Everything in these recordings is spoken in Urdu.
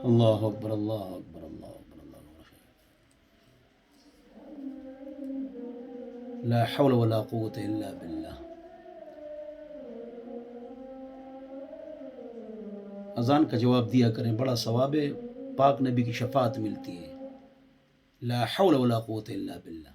اللہ اکبر اللہ اکبر اللہ اکبر اللہ اکبر، لا حول ولا قوت الا باللہ۔ اذان کا جواب دیا کریں، بڑا ثواب ہے، پاک نبی کی شفاعت ملتی ہے۔ لا حول ولا قوت الا باللہ۔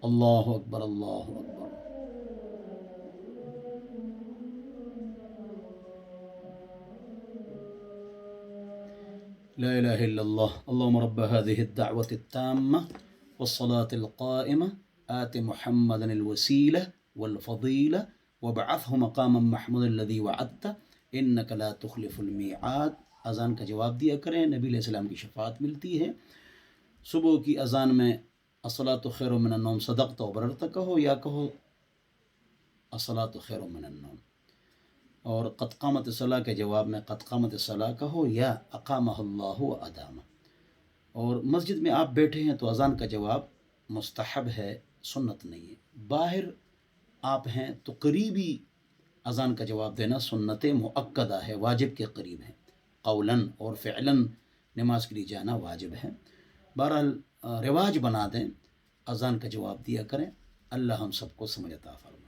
اللہ اکبر اللہ اکبر۔ لا الہ الا اللہ، اللہم رب هذه الدعوة التامة والصلاة القائمة آت محمدا الوسیلہ والفضیلہ وابعثه مقاما محمودا الذی وعدتہ انک لا تخلف المیعاد۔ اذان کا جواب دیا کریں، نبی علیہ السلام کی شفاعت ملتی ہے۔ صبح کی اذان میں الصلاۃ خیر من النوم صدقت وبررت کہو، یا کہو الصلاۃ خیر من النوم۔ اور قد قامت الصلاۃ کے جواب میں قد قامت الصلاۃ کہو یا اقامہ اللہ و ادامہ۔ اور مسجد میں آپ بیٹھے ہیں تو اذان کا جواب مستحب ہے، سنت نہیں ہے۔ باہر آپ ہیں تو قریبی اذان کا جواب دینا سنت مؤکدہ ہے، واجب کے قریب ہے، قولاً اور فعلاً نماز کے لیے جانا واجب ہے۔ بہرحال رواج بنا دیں، اذان کا جواب دیا کریں۔ اللہ ہم سب کو سمجھ عطا فرمائے۔